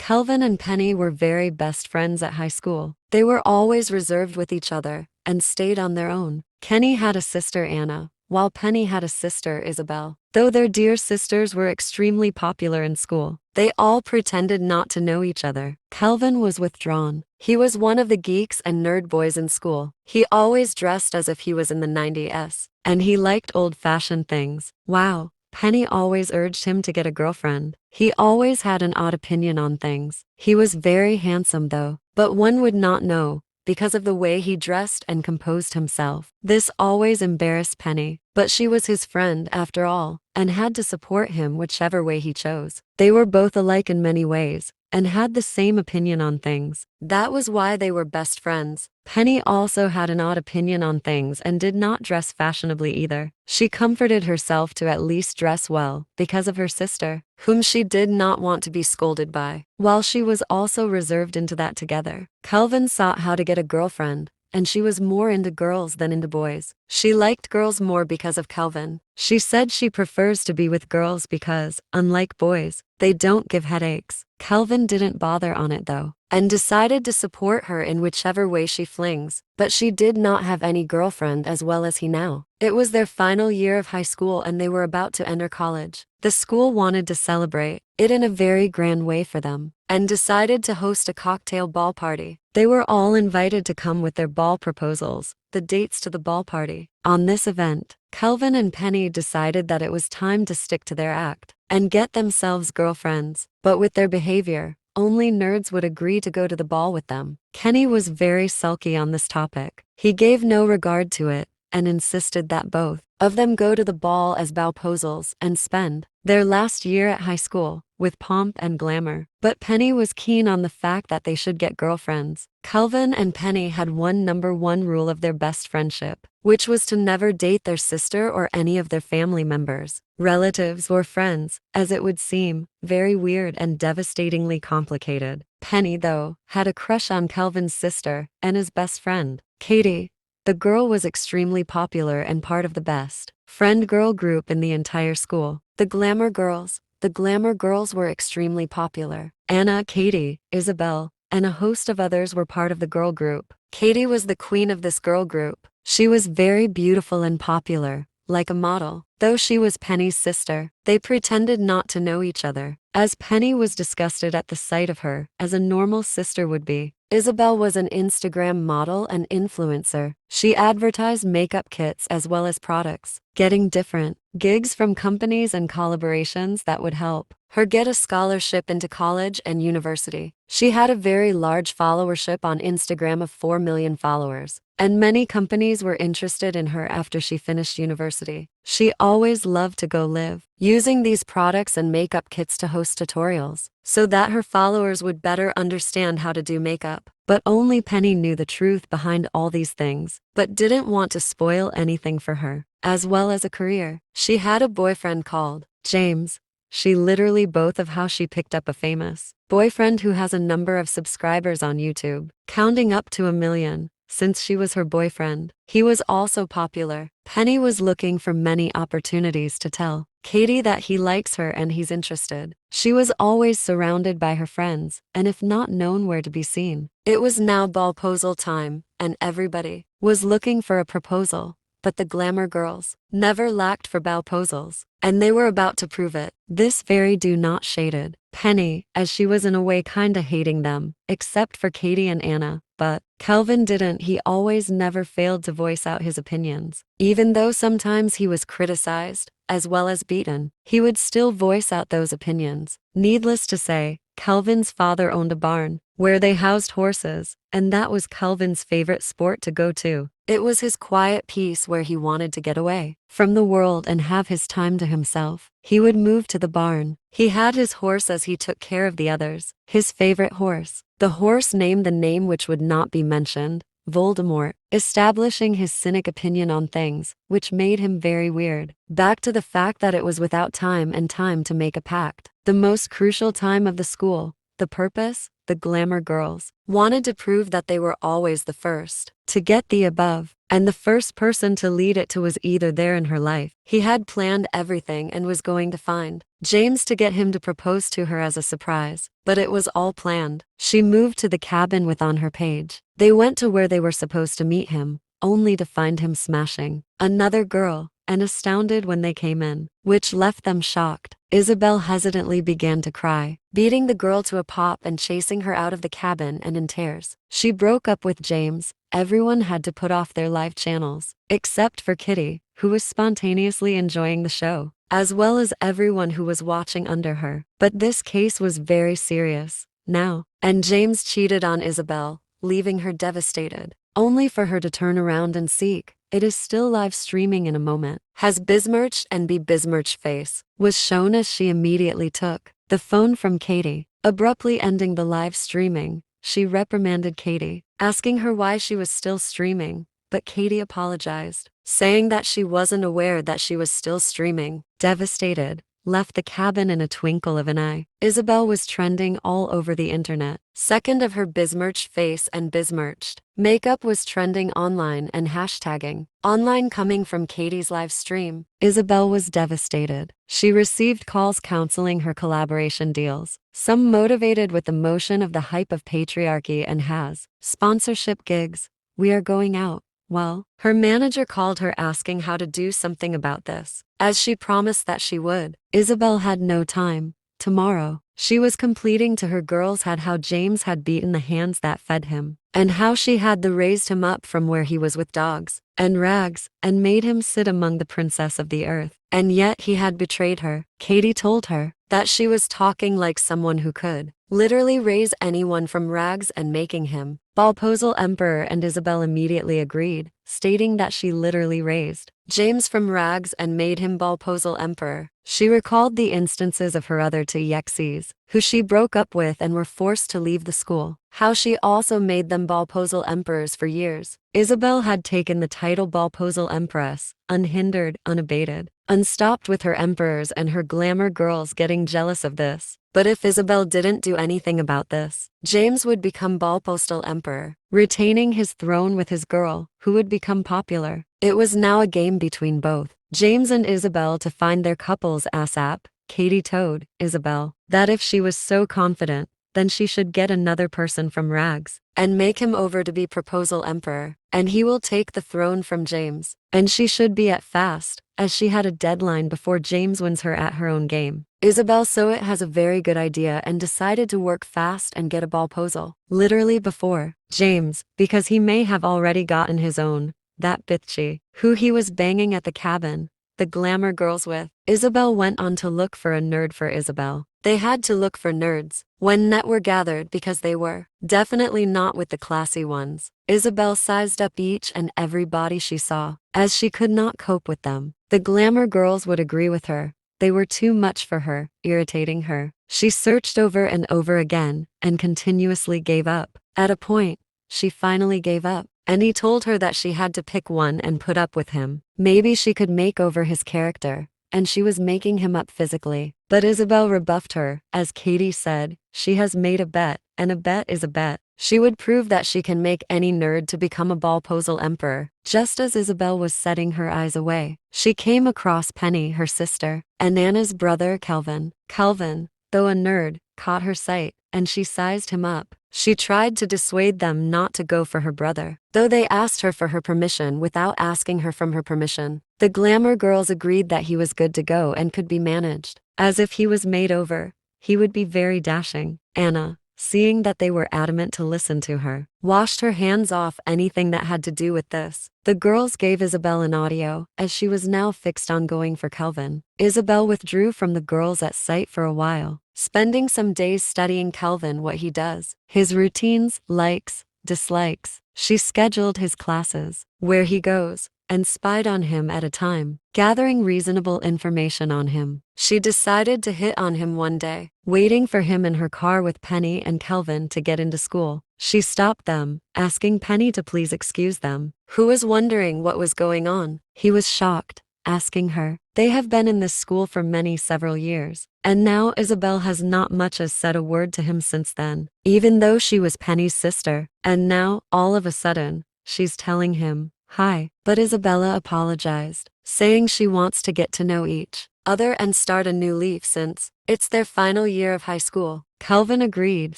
Kelvin and Penny were very best friends at high school. They were always reserved with each other and stayed on their own. Kenny had a sister, Anna, while Penny had a sister, Isabel. Though their dear sisters were extremely popular in school, they all pretended not to know each other. Kelvin was withdrawn. He was one of the geeks and nerd boys in school. He always dressed as if he was in the 90s, and he liked old-fashioned things. Wow. Penny always urged him to get a girlfriend. He always had an odd opinion on things. He was very handsome though, but one would not know because of the way he dressed and composed himself. This always embarrassed Penny, but she was his friend after all, and had to support him whichever way he chose. They were both alike in many ways, and had the same opinion on things. That was why they were best friends. Penny also had an odd opinion on things and did not dress fashionably either. She comforted herself to at least dress well because of her sister, whom she did not want to be scolded by, while she was also reserved into that together. Kelvin sought how to get a girlfriend, and she was more into girls than into boys. She liked girls more because of Kelvin. She said she prefers to be with girls because, unlike boys, they don't give headaches. Kelvin didn't bother on it though, and decided to support her in whichever way she flings, but she did not have any girlfriend as well as he now. It was their final year of high school and they were about to enter college. The school wanted to celebrate it in a very grand way for them, and decided to host a cocktail ball party. They were all invited to come with their ball proposals, the dates to the ball party. On this event, Kelvin and Penny decided that it was time to stick to their act and get themselves girlfriends, but with their behavior, only nerds would agree to go to the ball with them. Kenny was very sulky on this topic. He gave no regard to it and insisted that both of them go to the ball as Ballposals and spend their last year at high school with pomp and glamour. But Penny was keen on the fact that they should get girlfriends. Kelvin and Penny had one number one rule of their best friendship, which was to never date their sister or any of their family members, relatives or friends, as it would seem very weird and devastatingly complicated. Penny, though, had a crush on Kelvin's sister and his best friend, Katie. The girl was extremely popular and part of the best friend girl group in the entire school. The Glamour Girls. The Glamour Girls were extremely popular. Anna, Katie, Isabel, and a host of others were part of the girl group. Katie was the queen of this girl group. She was very beautiful and popular, like a model. Though she was Penny's sister, they pretended not to know each other, as Penny was disgusted at the sight of her, as a normal sister would be. Isabel was an Instagram model and influencer. She advertised makeup kits as well as products, getting different gigs from companies and collaborations that would help her get a scholarship into college and university. She had a very large followership on Instagram of 4 million followers, and many companies were interested in her after she finished university. She always loved to go live, using these products and makeup kits to host tutorials, so that her followers would better understand how to do makeup. But only Penny knew the truth behind all these things, but didn't want to spoil anything for her, as well as a career. She had a boyfriend called James. She literally both of how she picked up a famous boyfriend who has a number of subscribers on YouTube, counting up to 1 million. Since she was her boyfriend, he was also popular. Penny was looking for many opportunities to tell Katie that he likes her and he's interested. She was always surrounded by her friends, and if not known where to be seen. It was now Ballposal time, and everybody was looking for a proposal. But the Glamour Girls never lacked for Ballposals, and they were about to prove it. This very do not shaded Penny, as she was in a way kinda hating them, except for Katie and Anna. But Kelvin didn't. He always never failed to voice out his opinions. Even though sometimes he was criticized, as well as beaten, he would still voice out those opinions. Needless to say, Kelvin's father owned a barn, where they housed horses, and that was Kelvin's favorite sport to go to. It was his quiet peace where he wanted to get away from the world and have his time to himself. He would move to the barn. He had his horse as he took care of the others. His favorite horse. The horse named the name which would not be mentioned, Voldemort, establishing his cynic opinion on things, which made him very weird. Back to the fact that it was without time and time to make a pact. The most crucial time of the school. The purpose? The glamour girls wanted to prove that they were always the first to get the above, and the first person to lead it to was either there in her life. He had planned everything and was going to find James to get him to propose to her as a surprise. But it was all planned. She moved to the cabin with on her page. They went to where they were supposed to meet him, only to find him smashing another girl, and astounded when they came in, which left them shocked. Isabel hesitantly began to cry, beating the girl to a pulp and chasing her out of the cabin and in tears. She broke up with James. Everyone had to put off their live channels, except for Kitty, who was spontaneously enjoying the show, as well as everyone who was watching under her. But this case was very serious now, and James cheated on Isabel, leaving her devastated, only for her to turn around and seek. It is still live streaming in a moment. Has besmirched and be besmirched face was shown as she immediately took the phone from Katie. Abruptly ending the live streaming, she reprimanded Katie, asking her why she was still streaming, but Katie apologized, saying that she wasn't aware that she was still streaming. Devastated, left the cabin in a twinkle of an eye. Isabel was trending all over the internet. Second of her besmirched face and besmirched makeup was trending online and hashtagging online coming from Katie's live stream. Isabel was devastated. She received calls counseling her collaboration deals, some motivated with the motion of the hype of patriarchy and has sponsorship gigs. We are going out. Well, her manager called her asking how to do something about this, as she promised that she would. Isabel had no time. Tomorrow, she was completing to her girls had how James had beaten the hands that fed him, and how she had raised him up from where he was with dogs and rags, and made him sit among the princess of the earth. And yet he had betrayed her. Katie told her that she was talking like someone who could literally raise anyone from rags and making him Ballposal Emperor, and Isabel immediately agreed, stating that she literally raised James from rags and made him Ballposal Emperor. She recalled the instances of her other two exes, who she broke up with and were forced to leave the school, how she also made them Ballposal Emperors for years. Isabel had taken the title Ballposal Empress, unhindered, unabated, unstopped, with her emperors and her glamour girls getting jealous of this. But if Isabel didn't do anything about this, James would become Ballpostal Emperor, retaining his throne with his girl, who would become popular. It was now a game between both James and Isabel to find their couples ASAP. Katie told Isabel that if she was so confident, then she should get another person from rags and make him over to be Proposal Emperor, and he will take the throne from James. And she should be at fast, as she had a deadline before James wins her at her own game. Isabel saw it as a very good idea and decided to work fast and get a Ballposal literally before James, because he may have already gotten his own, that bitchy, who he was banging at the cabin, the glamour girls with. Isabel went on to look for a nerd for Isabel. They had to look for nerds when net were gathered because they were definitely not with the classy ones. Isabel sized up each and every body she saw, as she could not cope with them. The glamour girls would agree with her. They were too much for her, irritating her. She searched over and over again and continuously gave up. At a point, she finally gave up, and he told her that she had to pick one and put up with him. Maybe she could make over his character, and she was making him up physically. But Isabel rebuffed her. As Katie said, she has made a bet, and a bet is a bet. She would prove that she can make any nerd to become a Ballposal Emperor. Just as Isabel was setting her eyes away, she came across Penny, her sister, and Anna's brother Kelvin. Kelvin, though a nerd, caught her sight, and she sized him up. She tried to dissuade them not to go for her brother, though they asked her for her permission without asking her from her permission. The glamour girls agreed that he was good to go and could be managed. As if he was made over, he would be very dashing. Anna, seeing that they were adamant to listen to her, washed her hands off anything that had to do with this. The girls gave Isabel an audio, as she was now fixed on going for Kelvin. Isabel withdrew from the girls at sight for a while, spending some days studying Kelvin, what he does, his routines, likes, dislikes. She scheduled his classes, where he goes, and spied on him at a time, gathering reasonable information on him. She decided to hit on him one day, waiting for him in her car with Penny and Kelvin to get into school. She stopped them, asking Penny to please excuse them, who was wondering what was going on. He was shocked, asking her. They have been in this school for several years, and now Isabel has not much as said a word to him since then, even though she was Penny's sister. And now, all of a sudden, she's telling him, hi. But Isabella apologized, saying she wants to get to know each other and start a new leaf since it's their final year of high school. Kelvin agreed,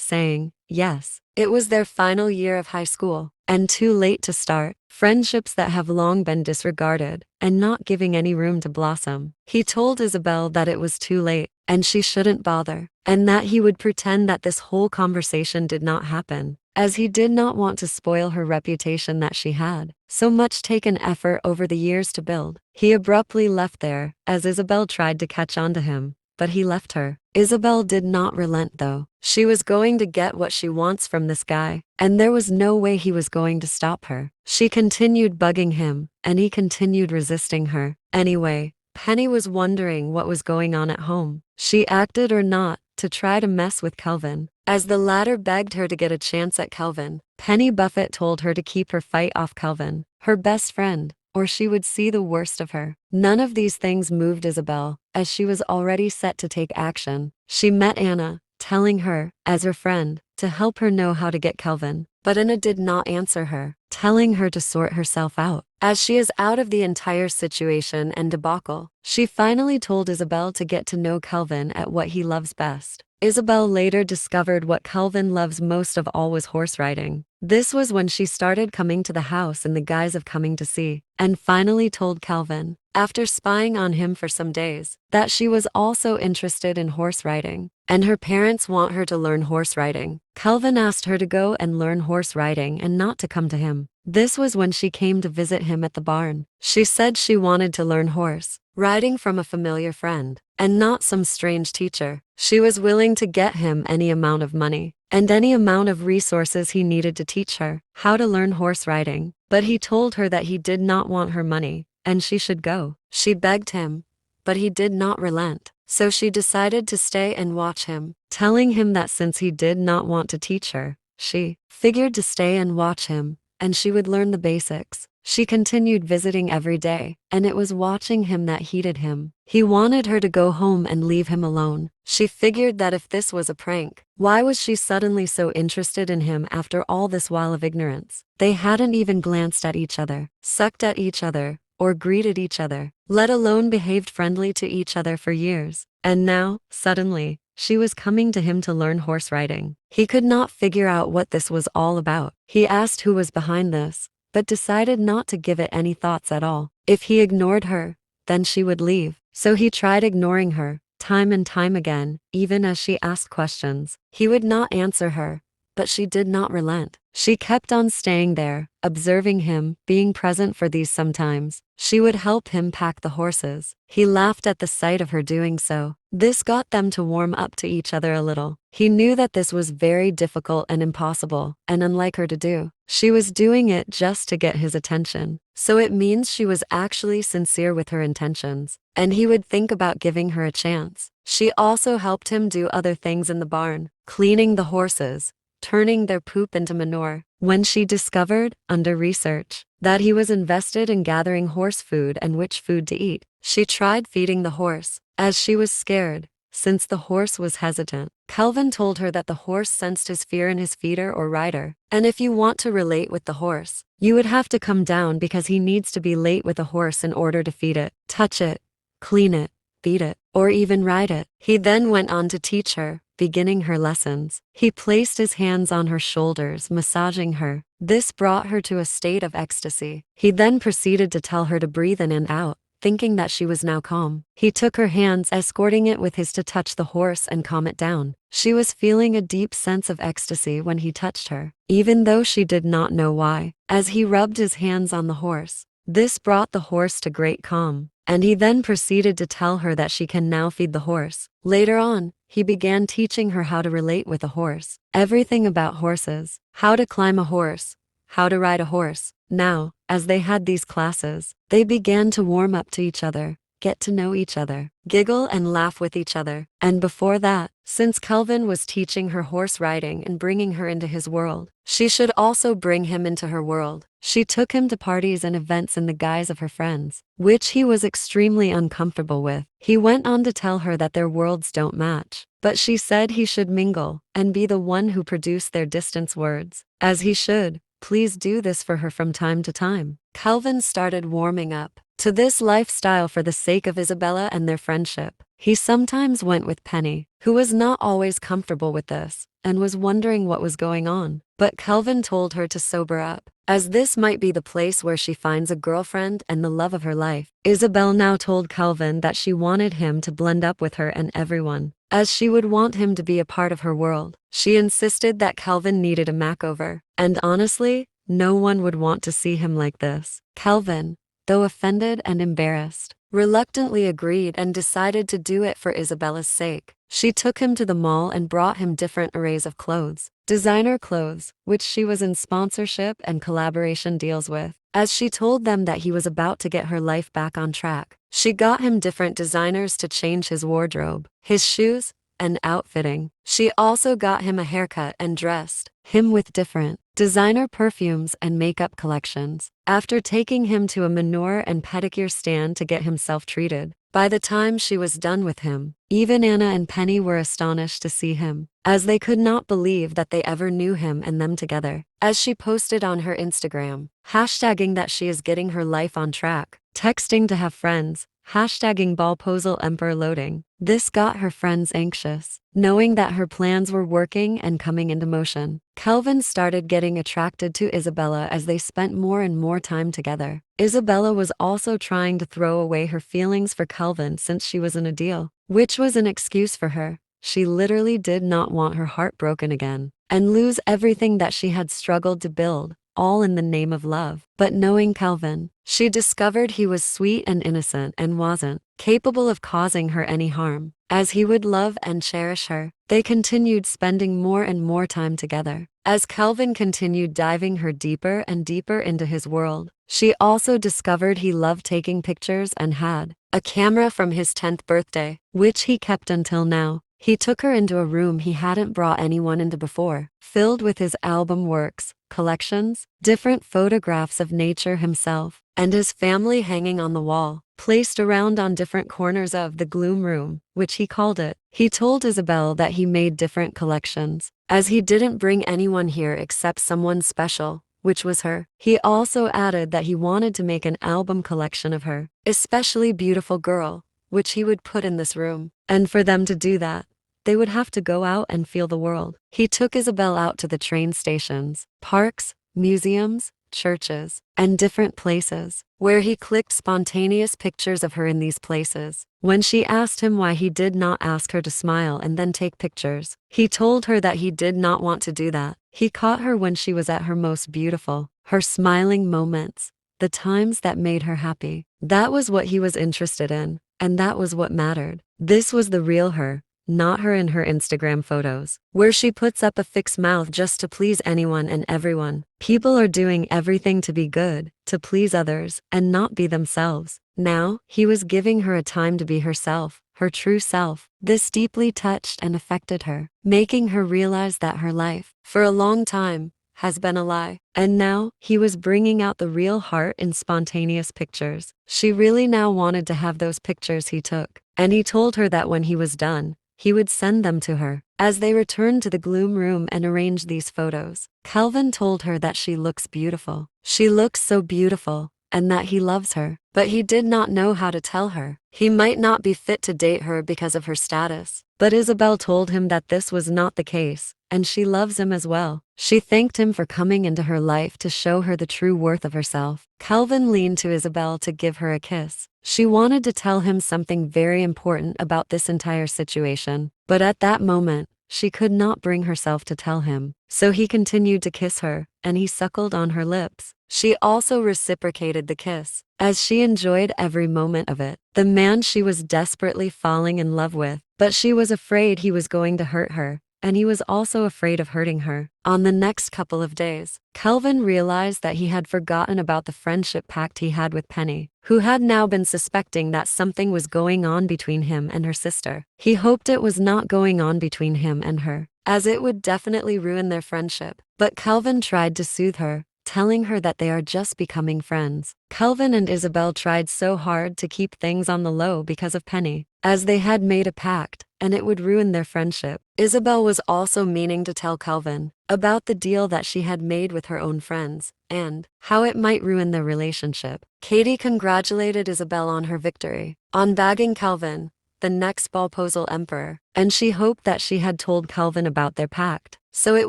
saying, yes, it was their final year of high school, and too late to start friendships that have long been disregarded and not giving any room to blossom. He told Isabel that it was too late and she shouldn't bother, and that he would pretend that this whole conversation did not happen, as he did not want to spoil her reputation that she had so much taken effort over the years to build. He abruptly left there, as Isabel tried to catch on to him, but he left her. Isabel did not relent though. She was going to get what she wants from this guy, and there was no way he was going to stop her. She continued bugging him, and he continued resisting her. Anyway, Penny was wondering what was going on at home. She acted or not to try to mess with Kelvin, as the latter begged her to get a chance at Kelvin. Penny Buffett told her to keep her fight off Kelvin, her best friend, or she would see the worst of her. None of these things moved Isabel, as she was already set to take action. She met Anna, telling her, as her friend, to help her know how to get Kelvin. But Anna did not answer her, telling her to sort herself out, as she is out of the entire situation and debacle. She finally told Isabel to get to know Kelvin at what he loves best. Isabel later discovered what Kelvin loves most of all was horse riding. This was when she started coming to the house in the guise of coming to see, and finally told Kelvin, after spying on him for some days, that she was also interested in horse riding, and her parents want her to learn horse riding. Kelvin asked her to go and learn horse riding and not to come to him. This was when she came to visit him at the barn. She said she wanted to learn horse riding from a familiar friend, and not some strange teacher. She was willing to get him any amount of money and any amount of resources he needed to teach her how to learn horse riding. But he told her that he did not want her money and she should go. She begged him, but he did not relent. So she decided to stay and watch him, telling him that since he did not want to teach her, she figured to stay and watch him, and she would learn the basics. She continued visiting every day, and it was watching him that heated him. He wanted her to go home and leave him alone. She figured that if this was a prank, why was she suddenly so interested in him after all this while of ignorance? They hadn't even glanced at each other, sucked at each other, or greeted each other, let alone behaved friendly to each other for years. And now, suddenly, she was coming to him to learn horse riding. He could not figure out what this was all about. He asked who was behind this, but decided not to give it any thoughts at all. If he ignored her, then she would leave. So he tried ignoring her, time and time again, even as she asked questions. He would not answer her, but she did not relent. She kept on staying there, observing him, being present for these sometimes. She would help him pack the horses. He laughed at the sight of her doing so. This got them to warm up to each other a little. He knew that this was very difficult and impossible, and unlike her to do. She was doing it just to get his attention. So it means she was actually sincere with her intentions, and he would think about giving her a chance. She also helped him do other things in the barn, cleaning the horses, turning their poop into manure. When she discovered, under research, that he was invested in gathering horse food and which food to eat, she tried feeding the horse, as she was scared, since the horse was hesitant. Kelvin told her that the horse sensed his fear in his feeder or rider, and if you want to relate with the horse, you would have to come down because he needs to be late with a horse in order to feed it, touch it, clean it, feed it, or even ride it. He then went on to teach her, beginning her lessons. He placed his hands on her shoulders, massaging her. This brought her to a state of ecstasy. He then proceeded to tell her to breathe in and out, thinking that she was now calm. He took her hands, escorting it with his to touch the horse and calm it down. She was feeling a deep sense of ecstasy when he touched her, even though she did not know why. As he rubbed his hands on the horse, this brought the horse to great calm, and he then proceeded to tell her that she can now feed the horse. Later on, he began teaching her how to relate with a horse, everything about horses, how to climb a horse, how to ride a horse. Now, as they had these classes, they began to warm up to each other, get to know each other, giggle and laugh with each other. And before that, since Kelvin was teaching her horse riding and bringing her into his world, she should also bring him into her world. She took him to parties and events in the guise of her friends, which he was extremely uncomfortable with. He went on to tell her that their worlds don't match, but she said he should mingle and be the one who produced their distance words, as he should please do this for her from time to time. Kelvin started warming up to this lifestyle for the sake of Isabella and their friendship. He sometimes went with Penny, who was not always comfortable with this and was wondering what was going on. But Kelvin told her to sober up, as this might be the place where she finds a girlfriend and the love of her life. Isabel now told Kelvin that she wanted him to blend up with her and everyone, as she would want him to be a part of her world. She insisted that Kelvin needed a makeover, and honestly, no one would want to see him like this. Kelvin, though offended and embarrassed, reluctantly agreed and decided to do it for Isabella's sake. She took him to the mall and brought him different arrays of clothes, designer clothes, which she was in sponsorship and collaboration deals with. As she told them that he was about to get her life back on track, she got him different designers to change his wardrobe, his shoes, and outfitting. She also got him a haircut and dressed him with different designer perfumes and makeup collections. After taking him to a manicure and pedicure stand to get himself treated, by the time she was done with him, even Anna and Penny were astonished to see him, as they could not believe that they ever knew him and them together. As she posted on her Instagram, hashtagging that she is getting her life on track, texting to have friends, hashtagging Ballposal Emperor loading. This got her friends anxious, knowing that her plans were working and coming into motion. Kelvin started getting attracted to Isabella as they spent more and more time together. Isabella was also trying to throw away her feelings for Kelvin since she was in a deal, which was an excuse for her. She literally did not want her heart broken again and lose everything that she had struggled to build, all in the name of love. But knowing Kelvin, she discovered he was sweet and innocent and wasn't capable of causing her any harm, as he would love and cherish her. They continued spending more and more time together. As Kelvin continued diving her deeper and deeper into his world, she also discovered he loved taking pictures and had a camera from his 10th birthday, which he kept until now. He took her into a room he hadn't brought anyone into before, filled with his album works, collections, different photographs of nature himself, and his family hanging on the wall, placed around on different corners of the gloom room, which he called it. He told Isabel that he made different collections, as he didn't bring anyone here except someone special, which was her. He also added that he wanted to make an album collection of her, especially beautiful girl, which he would put in this room. And for them to do that, they would have to go out and feel the world. He took Isabel out to the train stations, parks, museums, churches, and different places, where he clicked spontaneous pictures of her in these places. When she asked him why he did not ask her to smile and then take pictures, he told her that he did not want to do that. He caught her when she was at her most beautiful, her smiling moments, the times that made her happy. That was what he was interested in, and that was what mattered. This was the real her, not her in her Instagram photos, where she puts up a fixed mouth just to please anyone and everyone. People are doing everything to be good, to please others, and not be themselves. Now, he was giving her a time to be herself, her true self. This deeply touched and affected her, making her realize that her life, for a long time, has been a lie. And now, he was bringing out the real heart in spontaneous pictures. She really now wanted to have those pictures he took, and he told her that when he was done, he would send them to her. As they returned to the gloom room and arranged these photos, Kelvin told her that she looks beautiful. She looks so beautiful, and that he loves her. But he did not know how to tell her. He might not be fit to date her because of her status. But Isabel told him that this was not the case, and she loves him as well. She thanked him for coming into her life to show her the true worth of herself. Kelvin leaned to Isabel to give her a kiss. She wanted to tell him something very important about this entire situation, but at that moment, she could not bring herself to tell him. So he continued to kiss her, and he suckled on her lips. She also reciprocated the kiss, as she enjoyed every moment of it. The man she was desperately falling in love with, but she was afraid he was going to hurt her, and he was also afraid of hurting her. On the next couple of days, Kelvin realized that he had forgotten about the friendship pact he had with Penny, who had now been suspecting that something was going on between him and her sister. He hoped it was not going on between him and her, as it would definitely ruin their friendship. But Kelvin tried to soothe her, telling her that they are just becoming friends. Kelvin and Isabel tried so hard to keep things on the low because of Penny, as they had made a pact, and it would ruin their friendship. Isabel was also meaning to tell Kelvin about the deal that she had made with her own friends, and how it might ruin their relationship. Katie congratulated Isabel on her victory, on bagging Kelvin, the next Ballposal emperor, and she hoped that she had told Kelvin about their pact, so it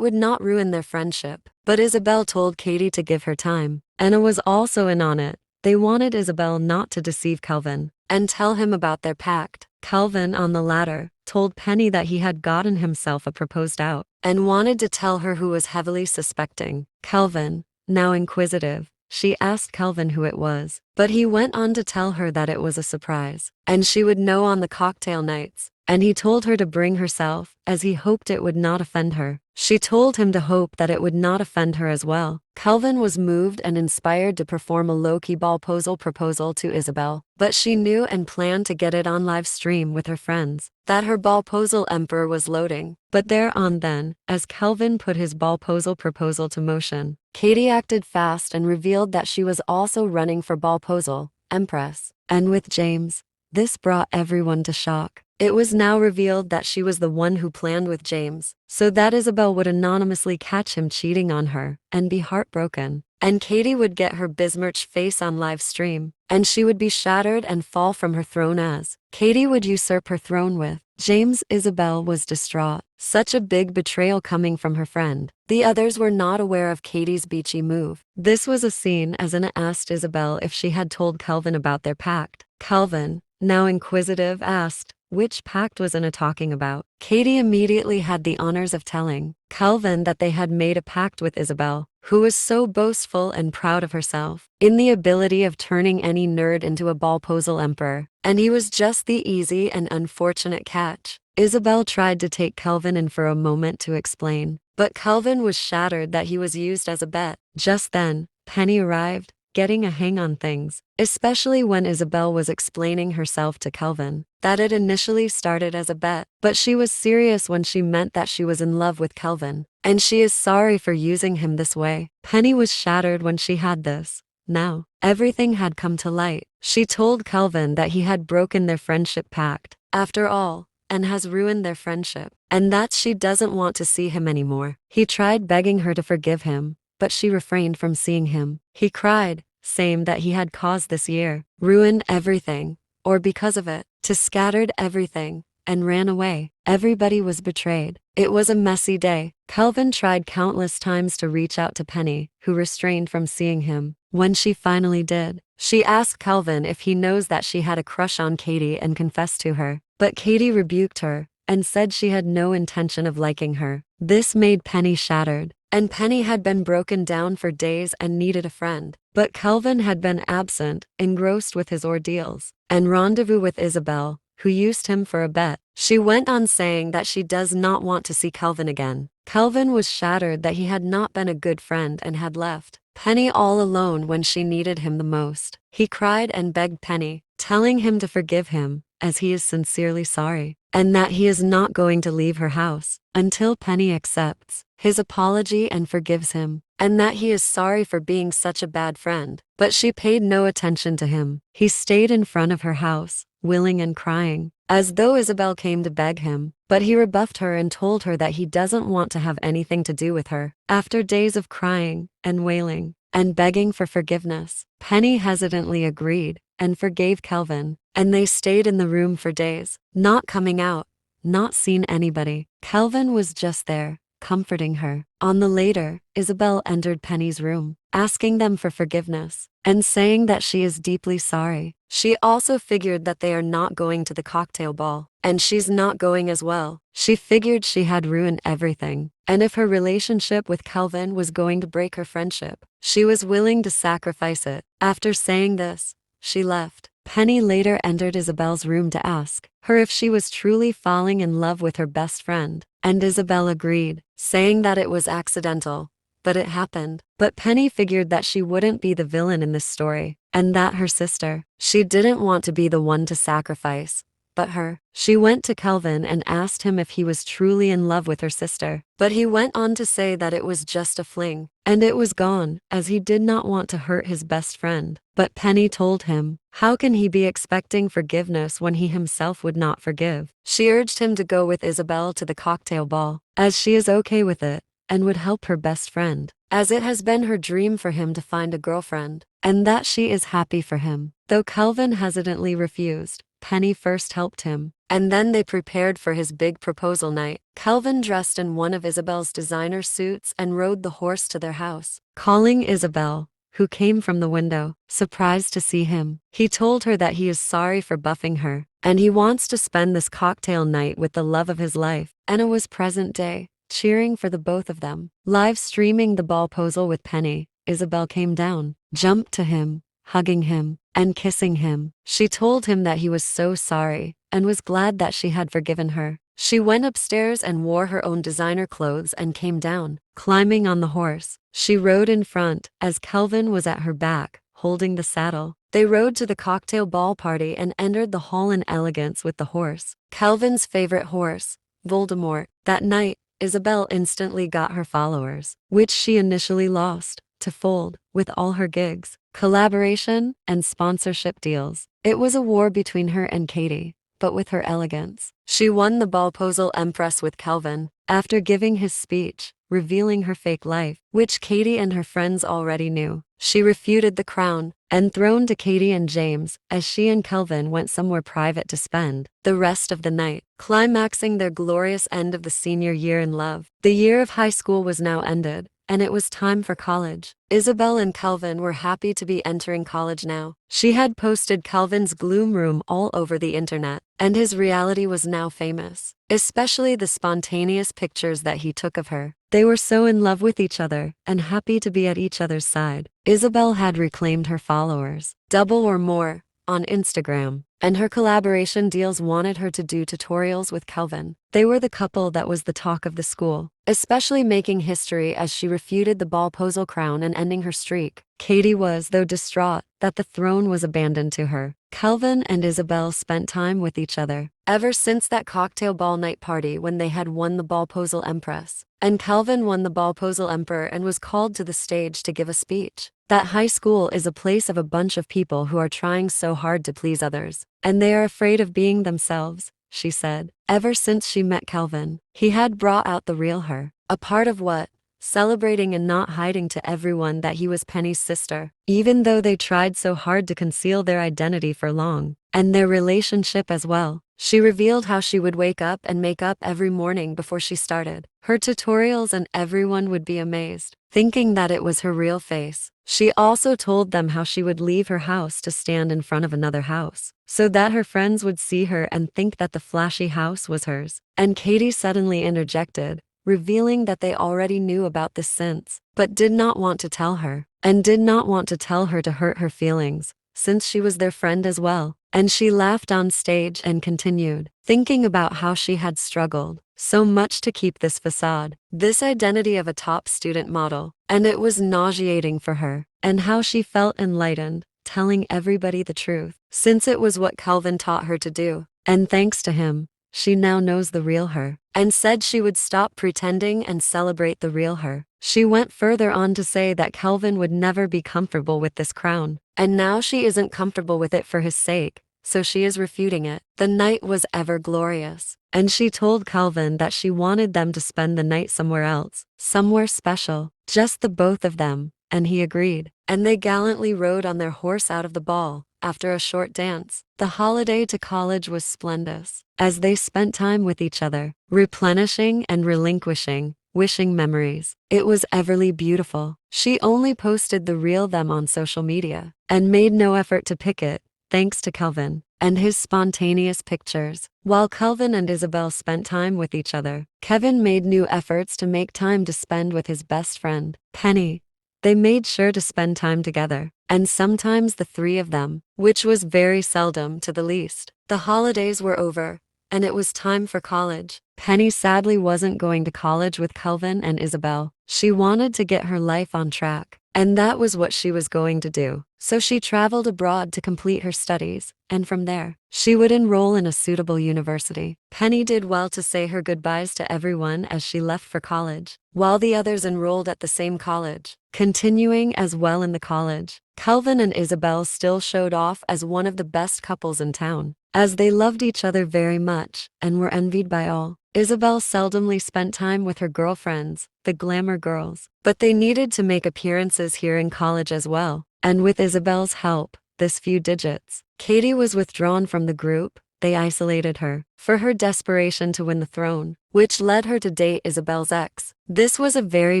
would not ruin their friendship. But Isabel told Katie to give her time. Anna was also in on it. They wanted Isabel not to deceive Kelvin and tell him about their pact. Kelvin, on the latter, told Penny that he had gotten himself a proposed out and wanted to tell her who was heavily suspecting. Kelvin, now inquisitive, she asked Kelvin who it was, but he went on to tell her that it was a surprise, and she would know on the cocktail nights, and he told her to bring herself, as he hoped it would not offend her. She told him to hope that it would not offend her as well. Kelvin was moved and inspired to perform a low-key Ballposal proposal to Isabel, but she knew and planned to get it on live stream with her friends, that her Ballposal emperor was loading. But thereon then, as Kelvin put his Ballposal proposal to motion, Katie acted fast and revealed that she was also running for Ballposal empress. And with James, this brought everyone to shock. It was now revealed that she was the one who planned with James, so that Isabel would anonymously catch him cheating on her and be heartbroken. And Katie would get her besmirched face on live stream, and she would be shattered and fall from her throne as Katie would usurp her throne with James. Isabel was distraught. Such a big betrayal coming from her friend. The others were not aware of Katie's beachy move. This was a scene as Anna asked Isabel if she had told Kelvin about their pact. Kelvin, now inquisitive, asked, which pact was Anna talking about? Katie immediately had the honors of telling Kelvin that they had made a pact with Isabel, who was so boastful and proud of herself, in the ability of turning any nerd into a Ballposal emperor, and he was just the easy and unfortunate catch. Isabel tried to take Kelvin in for a moment to explain, but Kelvin was shattered that he was used as a bet. Just then, Penny arrived, getting a hang on things, especially when Isabel was explaining herself to Kelvin, that it initially started as a bet, but she was serious when she meant that she was in love with Kelvin, and she is sorry for using him this way. Penny was shattered when she had this. Now, everything had come to light. She told Kelvin that he had broken their friendship pact, after all, and has ruined their friendship, and that she doesn't want to see him anymore. He tried begging her to forgive him, but she refrained from seeing him. He cried, saying that he had caused this year, ruined everything, or because of it, to scattered everything, and ran away. Everybody was betrayed. It was a messy day. Kelvin tried countless times to reach out to Penny, who refrained from seeing him. When she finally did, she asked Kelvin if he knows that she had a crush on Katie and confessed to her, but Katie rebuked her, and said she had no intention of liking her. This made Penny shattered, and Penny had been broken down for days and needed a friend. But Kelvin had been absent, engrossed with his ordeals, and rendezvous with Isabel, who used him for a bet. She went on saying that she does not want to see Kelvin again. Kelvin was shattered that he had not been a good friend and had left Penny all alone when she needed him the most. He cried and begged Penny, telling him to forgive him, as he is sincerely sorry, and that he is not going to leave her house until Penny accepts his apology and forgives him, and that he is sorry for being such a bad friend. But she paid no attention to him. He stayed in front of her house, willing and crying, as though Isabel came to beg him, but he rebuffed her and told her that he doesn't want to have anything to do with her. After days of crying, and wailing, and begging for forgiveness, Penny hesitantly agreed, and forgave Kelvin, and they stayed in the room for days, not coming out, not seeing anybody. Kelvin was just there, comforting her. On the later, Isabel entered Penny's room, asking them for forgiveness, and saying that she is deeply sorry. She also figured that they are not going to the cocktail ball, and she's not going as well. She figured she had ruined everything, and if her relationship with Kelvin was going to break her friendship, she was willing to sacrifice it. After saying this, she left. Penny later entered Isabel's room to ask her if she was truly falling in love with her best friend, and Isabel agreed, saying that it was accidental, but it happened. But Penny figured that she wouldn't be the villain in this story, and that her sister, she didn't want to be the one to sacrifice, but her. She went to Kelvin and asked him if he was truly in love with her sister, but he went on to say that it was just a fling, and it was gone, as he did not want to hurt his best friend. But Penny told him, how can he be expecting forgiveness when he himself would not forgive? She urged him to go with Isabel to the cocktail ball, as she is okay with it, and would help her best friend, as it has been her dream for him to find a girlfriend, and that she is happy for him. Though Kelvin hesitantly refused, Penny first helped him, and then they prepared for his big proposal night. Kelvin dressed in one of Isabel's designer suits and rode the horse to their house, calling Isabel, who came from the window, surprised to see him. He told her that he is sorry for buffing her, and he wants to spend this cocktail night with the love of his life. Anna was present day, cheering for the both of them. Live streaming the Ballposal with Penny, Isabel came down, jumped to him, hugging him, and kissing him. She told him that he was so sorry, and was glad that she had forgiven her. She went upstairs and wore her own designer clothes and came down, climbing on the horse. She rode in front, as Kelvin was at her back, holding the saddle. They rode to the cocktail ball party and entered the hall in elegance with the horse, Kelvin's favorite horse, Voldemort. That night, Isabel instantly got her followers, which she initially lost, to fold, with all her gigs, collaboration, and sponsorship deals. It was a war between her and Katie, but with her elegance, she won the Ballposal Empress with Kelvin, after giving his speech, revealing her fake life, which Katie and her friends already knew. She refuted the crown, and thrown to Katie and James, as she and Kelvin went somewhere private to spend the rest of the night, climaxing their glorious end of the senior year in love. The year of high school was now ended, and it was time for college. Isabel and Kelvin were happy to be entering college now. She had posted Kelvin's gloom room all over the internet, and his reality was now famous, especially the spontaneous pictures that he took of her. They were so in love with each other, and happy to be at each other's side. Isabel had reclaimed her followers, double or more, on Instagram, and her collaboration deals wanted her to do tutorials with Kelvin. They were the couple that was the talk of the school, especially making history as she refuted the Ballposal crown and ending her streak. Katie was, though, distraught that the throne was abandoned to her. Kelvin and Isabel spent time with each other, ever since that cocktail ball night party when they had won the Ballposal Empress, and Kelvin won the Ballposal Emperor and was called to the stage to give a speech. That high school is a place of a bunch of people who are trying so hard to please others, and they are afraid of being themselves, she said. Ever since she met Kelvin, he had brought out the real her, a part of what? Celebrating and not hiding to everyone that he was Penny's sister, even though they tried so hard to conceal their identity for long, and their relationship as well. She revealed how she would wake up and make up every morning before she started her tutorials, and everyone would be amazed, thinking that it was her real face. She also told them how she would leave her house to stand in front of another house, so that her friends would see her and think that the flashy house was hers. And Katie suddenly interjected, revealing that they already knew about this since, but did not want to tell her, and did not want to tell her to hurt her feelings, since she was their friend as well. And she laughed on stage and continued, thinking about how she had struggled so much to keep this facade, this identity of a top student model, and it was nauseating for her, and how she felt enlightened, telling everybody the truth, since it was what Kelvin taught her to do. And thanks to him, she now knows the real her, and said she would stop pretending and celebrate the real her. She went further on to say that Kelvin would never be comfortable with this crown, and now she isn't comfortable with it for his sake, so she is refuting it. The night was ever glorious, and she told Kelvin that she wanted them to spend the night somewhere else, somewhere special, just the both of them, and he agreed. And they gallantly rode on their horse out of the ball. After a short dance, the holiday to college was splendid, as they spent time with each other, replenishing and relinquishing, wishing memories. It was everly beautiful. She only posted the real them on social media, and made no effort to pick it, thanks to Kelvin and his spontaneous pictures. While Kelvin and Isabel spent time with each other, Kevin made new efforts to make time to spend with his best friend, Penny. They made sure to spend time together, and sometimes the three of them, which was very seldom to the least. The holidays were over, and it was time for college. Penny sadly wasn't going to college with Kelvin and Isabel. She wanted to get her life on track, and that was what she was going to do. So she traveled abroad to complete her studies, and from there, she would enroll in a suitable university. Penny did well to say her goodbyes to everyone as she left for college, while the others enrolled at the same college. Continuing as well in the college, Kelvin and Isabel still showed off as one of the best couples in town, as they loved each other very much and were envied by all. Isabel seldomly spent time with her girlfriends, the glamour girls, but they needed to make appearances here in college as well, and with Isabel's help, this few digits, Katie was withdrawn from the group. They isolated her for her desperation to win the throne, which led her to date Isabel's ex. This was a very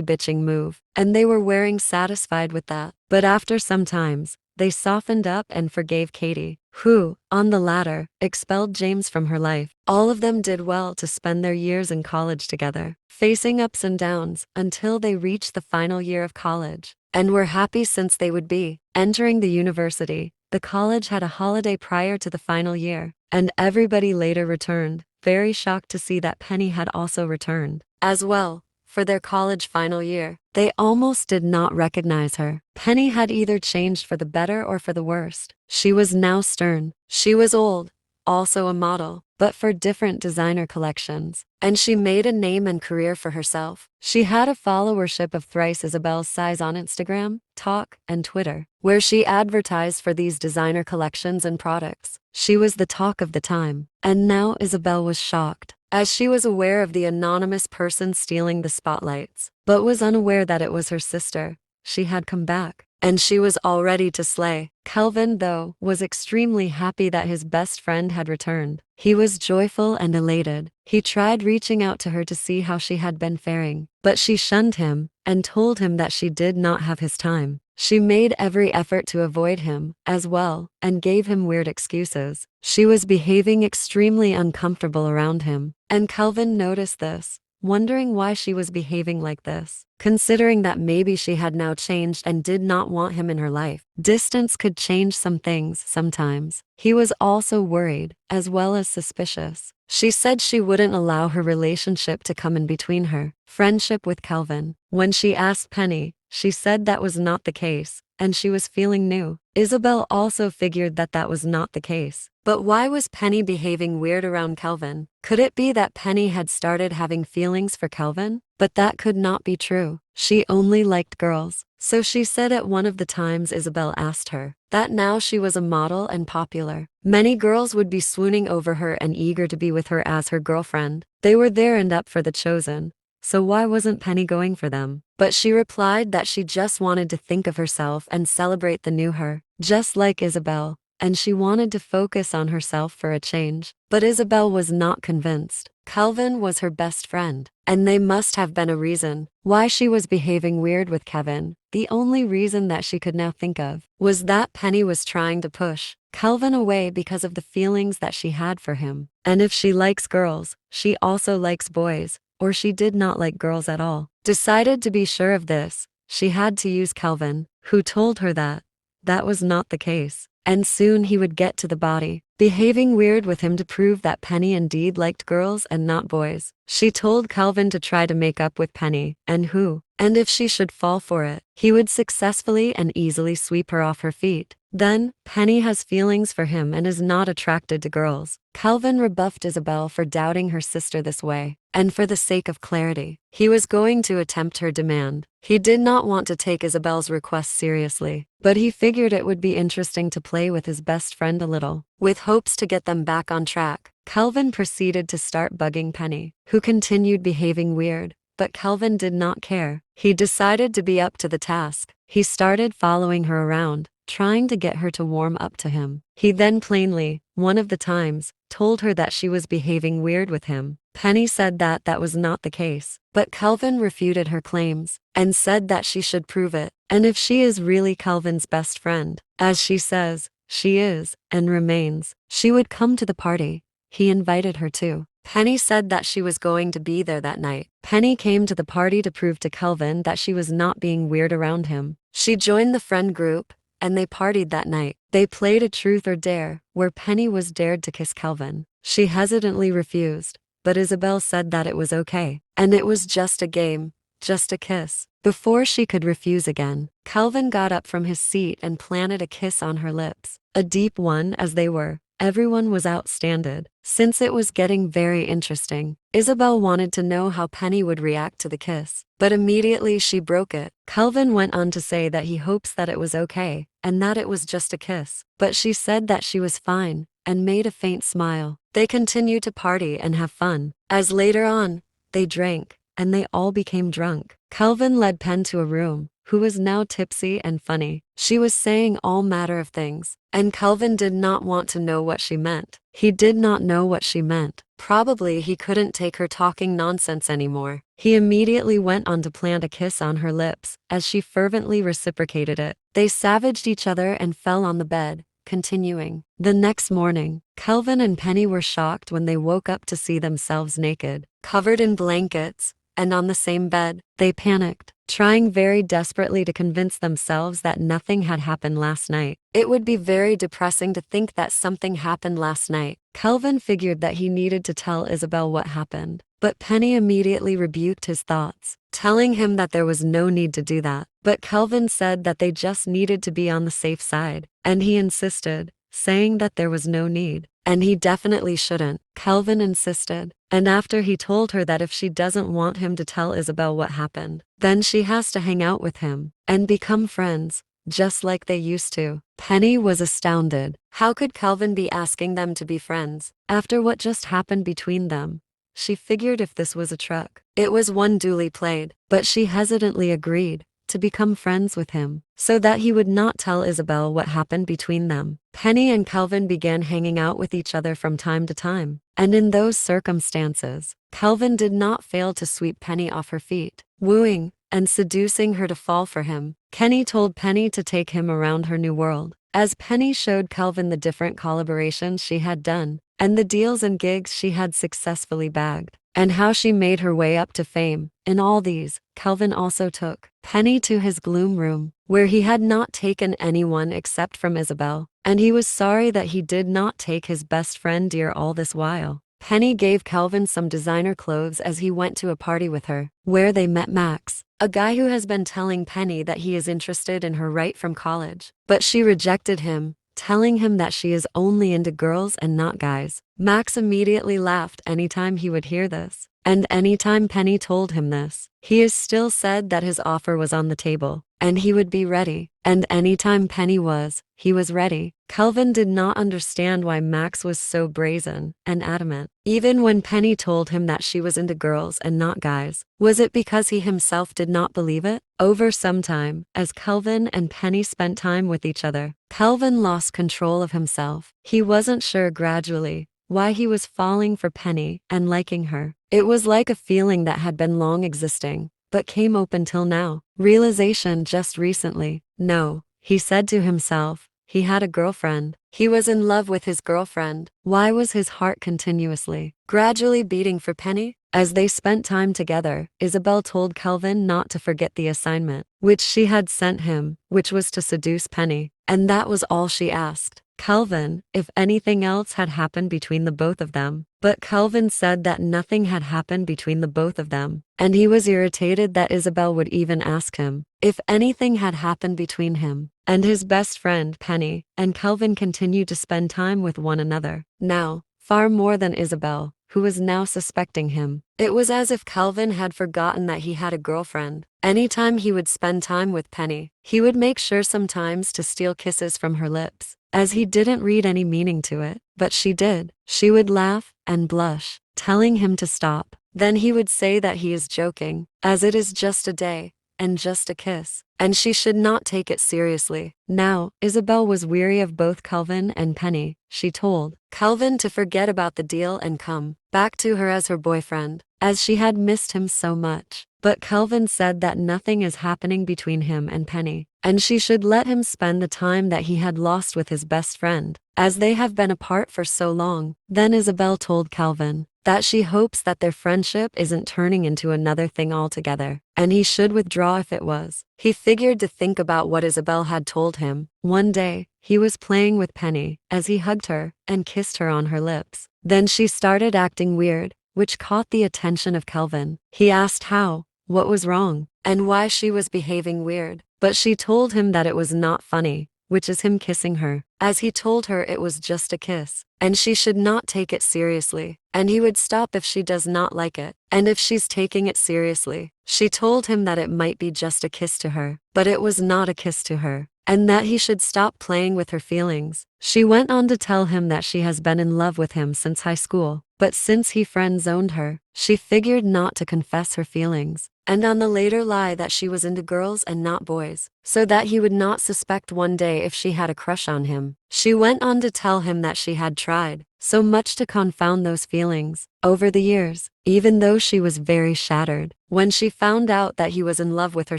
bitching move, and they were wearing satisfied with that. But after some times, they softened up and forgave Katie, who, on the latter, expelled James from her life. All of them did well to spend their years in college together, facing ups and downs until they reached the final year of college, and were happy since they would be entering the university. The college had a holiday prior to the final year, and everybody later returned, very shocked to see that Penny had also returned as well for their college final year. They almost did not recognize her. Penny had either changed for the better or for the worst. She was now stern. She was old, also a model, but for different designer collections, and she made a name and career for herself. She had a followership of thrice Isabel's size on Instagram, Talk, and Twitter, where she advertised for these designer collections and products. She was the talk of the time, and now Isabel was shocked, as she was aware of the anonymous person stealing the spotlights, but was unaware that it was her sister. She had come back, and she was all ready to slay. Kelvin, though, was extremely happy that his best friend had returned. He was joyful and elated. He tried reaching out to her to see how she had been faring, but she shunned him and told him that she did not have his time. She made every effort to avoid him as well and gave him weird excuses. She was behaving extremely uncomfortable around him, and Kelvin noticed this, wondering why she was behaving like this, considering that maybe she had now changed and did not want him in her life. Distance could change some things sometimes. He was also worried, as well as suspicious. She said she wouldn't allow her relationship to come in between her friendship with Kelvin. When she asked Penny, she said that was not the case, and she was feeling new. Isabel also figured that that was not the case. But why was Penny behaving weird around Kelvin? Could it be that Penny had started having feelings for Kelvin? But that could not be true. She only liked girls. So she said at one of the times Isabel asked her that now she was a model and popular, many girls would be swooning over her and eager to be with her as her girlfriend. They were there and up for the chosen. So why wasn't Penny going for them? But she replied that she just wanted to think of herself and celebrate the new her, just like Isabel, and she wanted to focus on herself for a change. But Isabel was not convinced. Kelvin was her best friend, and they must have been a reason why she was behaving weird with Kevin. The only reason that she could now think of was that Penny was trying to push Kelvin away because of the feelings that she had for him. And if she likes girls, she also likes boys, or she did not like girls at all. Decided to be sure of this, she had to use Kelvin, who told her that that was not the case, and soon he would get to the body, behaving weird with him to prove that Penny indeed liked girls and not boys. She told Kelvin to try to make up with Penny, and if she should fall for it, he would successfully and easily sweep her off her feet. Then, Penny has feelings for him and is not attracted to girls. Kelvin rebuffed Isabel for doubting her sister this way, and for the sake of clarity, he was going to attempt her demand. He did not want to take Isabel's request seriously, but he figured it would be interesting to play with his best friend a little, with hopes to get them back on track. Kelvin proceeded to start bugging Penny, who continued behaving weird, but Kelvin did not care. He decided to be up to the task. He started following her around, trying to get her to warm up to him. He then plainly, one of the times, told her that she was behaving weird with him. Penny said that that was not the case, but Kelvin refuted her claims, and said that she should prove it. And if she is really Kelvin's best friend, as she says, she is, and remains, she would come to the party. He invited her to. Penny said that she was going to be there that night. Penny came to the party to prove to Kelvin that she was not being weird around him. She joined the friend group, and they partied that night. They played a truth or dare, where Penny was dared to kiss Kelvin. She hesitantly refused, but Isabel said that it was okay, and it was just a game, just a kiss. Before she could refuse again, Kelvin got up from his seat and planted a kiss on her lips, a deep one as they were. Everyone was outstanded. Since it was getting very interesting, Isabel wanted to know how Penny would react to the kiss, but immediately she broke it. Kelvin went on to say that he hopes that it was okay, and that it was just a kiss, but she said that she was fine, and made a faint smile. They continued to party and have fun. As later on, they drank, and they all became drunk. Kelvin led Penn to a room, who was now tipsy and funny. She was saying all manner of things, and Kelvin did not want to know what she meant. He did not know what she meant. Probably he couldn't take her talking nonsense anymore. He immediately went on to plant a kiss on her lips, as she fervently reciprocated it. They savaged each other and fell on the bed, continuing. The next morning, Kelvin and Penny were shocked when they woke up to see themselves naked, covered in blankets, and on the same bed. They panicked, trying very desperately to convince themselves that nothing had happened last night. It would be very depressing to think that something happened last night. Kelvin figured that he needed to tell Isabel what happened, but Penny immediately rebuked his thoughts, telling him that there was no need to do that. But Kelvin said that they just needed to be on the safe side, and he insisted, saying that there was no need, and he definitely shouldn't. Kelvin insisted, and after he told her that if she doesn't want him to tell Isabel what happened, then she has to hang out with him and become friends, just like they used to. Penny was astounded. How could Kelvin be asking them to be friends after what just happened between them? She figured if this was a truck, it was one duly played, but she hesitantly agreed to become friends with him, so that he would not tell Isabel what happened between them. Penny and Kelvin began hanging out with each other from time to time, and in those circumstances, Kelvin did not fail to sweep Penny off her feet, wooing and seducing her to fall for him. Kenny told Penny to take him around her new world, as Penny showed Kelvin the different collaborations she had done, and the deals and gigs she had successfully bagged, and how she made her way up to fame. In all these, Kelvin also took Penny to his gloom room, where he had not taken anyone except from Isabel, and he was sorry that he did not take his best friend dear all this while. Penny gave Kelvin some designer clothes as he went to a party with her, where they met Max, a guy who has been telling Penny that he is interested in her right from college, but she rejected him, telling him that she is only into girls and not guys. Max immediately laughed anytime he would hear this, and anytime Penny told him this, he still said that his offer was on the table, and he would be ready, and anytime Penny was, he was ready. Kelvin did not understand why Max was so brazen and adamant, even when Penny told him that she was into girls and not guys. Was it because he himself did not believe it? Over some time, as Kelvin and Penny spent time with each other, Kelvin lost control of himself. He wasn't sure gradually why he was falling for Penny and liking her. It was like a feeling that had been long existing, but came open till now. Realization just recently. No, he said to himself, he had a girlfriend. He was in love with his girlfriend. Why was his heart continuously, gradually beating for Penny? As they spent time together, Isabel told Kelvin not to forget the assignment, which she had sent him, which was to seduce Penny, and that was all she asked Kelvin if anything else had happened between the both of them. But Kelvin said that nothing had happened between the both of them, and he was irritated that Isabel would even ask him if anything had happened between him and his best friend Penny. And Kelvin continued to spend time with one another, now, far more than Isabel, who was now suspecting him. It was as if Kelvin had forgotten that he had a girlfriend. Anytime he would spend time with Penny, he would make sure sometimes to steal kisses from her lips, as he didn't read any meaning to it, but she did. She would laugh and blush, telling him to stop. Then he would say that he is joking, as it is just a day, and just a kiss, and she should not take it seriously. Now, Isabel was weary of both Kelvin and Penny. She told Kelvin to forget about the deal and come back to her as her boyfriend, as she had missed him so much. But Kelvin said that nothing is happening between him and Penny, and she should let him spend the time that he had lost with his best friend, as they have been apart for so long. Then Isabel told Kelvin that she hopes that their friendship isn't turning into another thing altogether, and he should withdraw if it was. He figured to think about what Isabel had told him. One day, he was playing with Penny as he hugged her and kissed her on her lips. Then she started acting weird, which caught the attention of Kelvin. He asked how, what was wrong, and why she was behaving weird. But she told him that it was not funny, which is him kissing her, as he told her it was just a kiss, and she should not take it seriously, and he would stop if she does not like it, and if she's taking it seriously. She told him that it might be just a kiss to her, but it was not a kiss to her, and that he should stop playing with her feelings. She went on to tell him that she has been in love with him since high school, but since he friend-zoned her, she figured not to confess her feelings, and on the later lie that she was into girls and not boys, so that he would not suspect one day if she had a crush on him. She went on to tell him that she had tried so much to confound those feelings over the years, even though she was very shattered when she found out that he was in love with her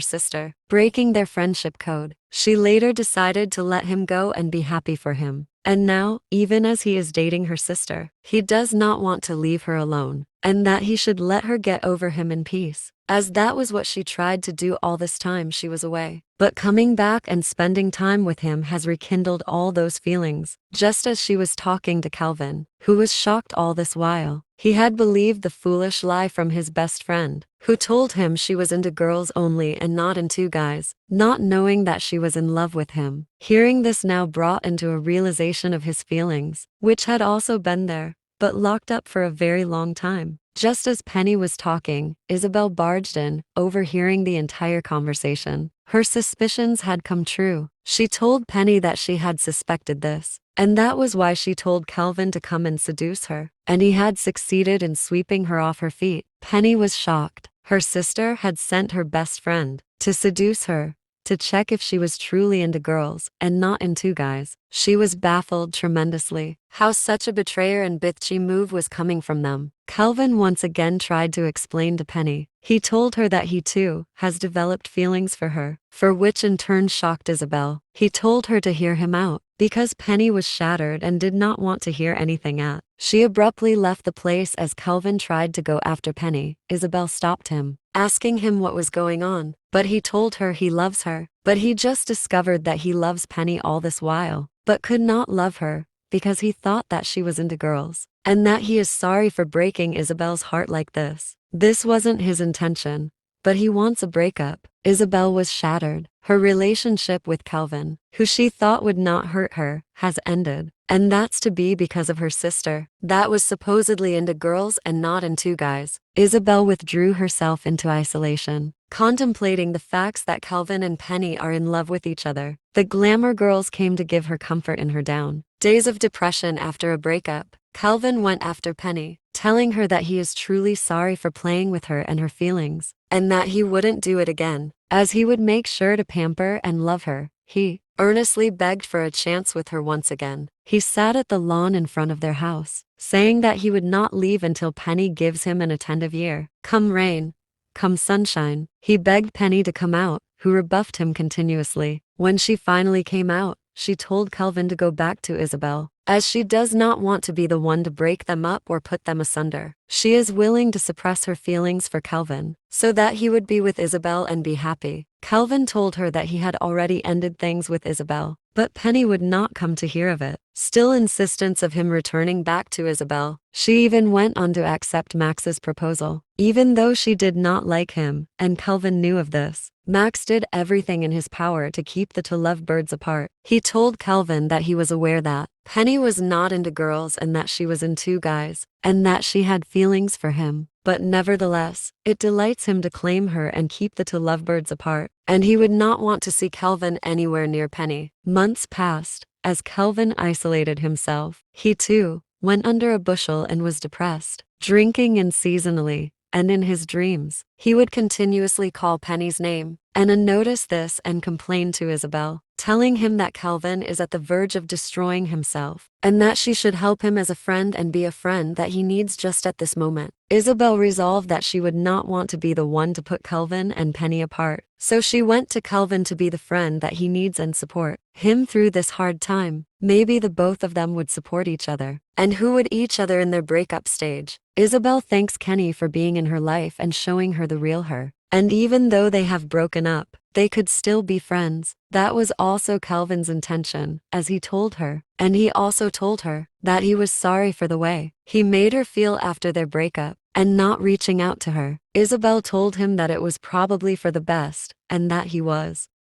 sister, breaking their friendship code. She later decided to let him go and be happy for him. And now, even as he is dating her sister, he does not want to leave her alone, and that he should let her get over him in peace, as that was what she tried to do all this time she was away. But coming back and spending time with him has rekindled all those feelings, just as she was talking to Kelvin, who was shocked all this while. He had believed the foolish lie from his best friend, who told him she was into girls only and not into guys, not knowing that she was in love with him. Hearing this now brought into a realization of his feelings, which had also been there, but locked up for a very long time. Just as Penny was talking, Isabel barged in, overhearing the entire conversation. Her suspicions had come true. She told Penny that she had suspected this, and that was why she told Kelvin to come and seduce her, and he had succeeded in sweeping her off her feet. Penny was shocked. Her sister had sent her best friend to seduce her, to check if she was truly into girls and not into guys. She was baffled tremendously how such a betrayer and bitchy move was coming from them. Kelvin once again tried to explain to Penny. He told her that he too has developed feelings for her, for which in turn shocked Isabel. He told her to hear him out, because Penny was shattered and did not want to hear anything at. She abruptly left the place as Kelvin tried to go after Penny. Isabel stopped him, asking him what was going on, but he told her he loves her. But he just discovered that he loves Penny all this while, but could not love her, because he thought that she was into girls, and that he is sorry for breaking Isabel's heart like this. This wasn't his intention, but he wants a breakup. Isabel was shattered. Her relationship with Kelvin, who she thought would not hurt her, has ended. And that's to be because of her sister, that was supposedly into girls and not into guys. Isabel withdrew herself into isolation, contemplating the facts that Kelvin and Penny are in love with each other. The glamour girls came to give her comfort in her down days of depression after a breakup. Kelvin went after Penny, telling her that he is truly sorry for playing with her and her feelings, and that he wouldn't do it again, as he would make sure to pamper and love her. He earnestly begged for a chance with her once again. He sat at the lawn in front of their house, saying that he would not leave until Penny gives him an attentive ear. Come rain, come sunshine, he begged Penny to come out, who rebuffed him continuously. When she finally came out, she told Kelvin to go back to Isabel, as she does not want to be the one to break them up or put them asunder. She is willing to suppress her feelings for Kelvin, so that he would be with Isabel and be happy. Kelvin told her that he had already ended things with Isabel, but Penny would not come to hear of it. Still insistence of him returning back to Isabel. She even went on to accept Max's proposal, even though she did not like him, and Kelvin knew of this. Max did everything in his power to keep the two lovebirds apart. He told Kelvin that he was aware that Penny was not into girls and that she was into guys, and that she had feelings for him. But nevertheless, it delights him to claim her and keep the two lovebirds apart, and he would not want to see Kelvin anywhere near Penny. Months passed. As Kelvin isolated himself, he too went under a bushel and was depressed, drinking unseasonably, and in his dreams, he would continuously call Penny's name. Anna noticed this and complained to Isabel, telling him that Kelvin is at the verge of destroying himself, and that she should help him as a friend and be a friend that he needs just at this moment. Isabel resolved that she would not want to be the one to put Kelvin and Penny apart, so she went to Kelvin to be the friend that he needs and support him through this hard time. Maybe the both of them would support each other, and who would each other in their breakup stage. Isabel thanks Kenny for being in her life and showing her the real her. And even though they have broken up, they could still be friends. That was also Kelvin's intention, as he told her. And he also told her that he was sorry for the way he made her feel after their breakup, and not reaching out to her. Isabel told him that it was probably for the best, and that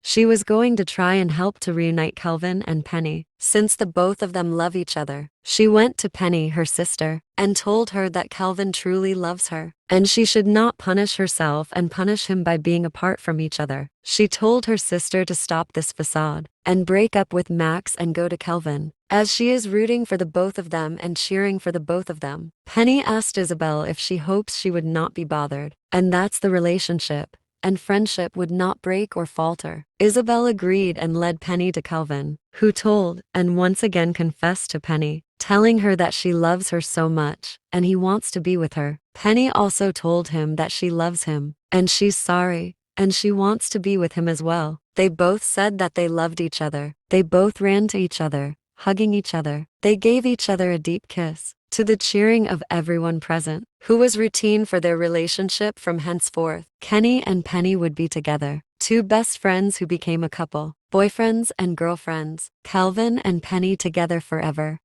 she was going to try and help to reunite Kelvin and Penny, since the both of them love each other. She went to Penny, her sister, and told her that Kelvin truly loves her, and she should not punish herself and punish him by being apart from each other. She told her sister to stop this facade, and break up with Max and go to Kelvin, as she is rooting for the both of them and cheering for the both of them. Penny asked Isabel if she hopes she would not be bothered, and that's the relationship, and friendship would not break or falter. Isabel agreed and led Penny to Kelvin, who told and once again confessed to Penny, telling her that she loves her so much, and he wants to be with her. Penny also told him that she loves him, and she's sorry, and she wants to be with him as well. They both said that they loved each other. They both ran to each other, hugging each other. They gave each other a deep kiss, to the cheering of everyone present, who was routine for their relationship from henceforth. Kenny and Penny would be together, two best friends who became a couple, boyfriends and girlfriends. Kelvin and Penny together forever.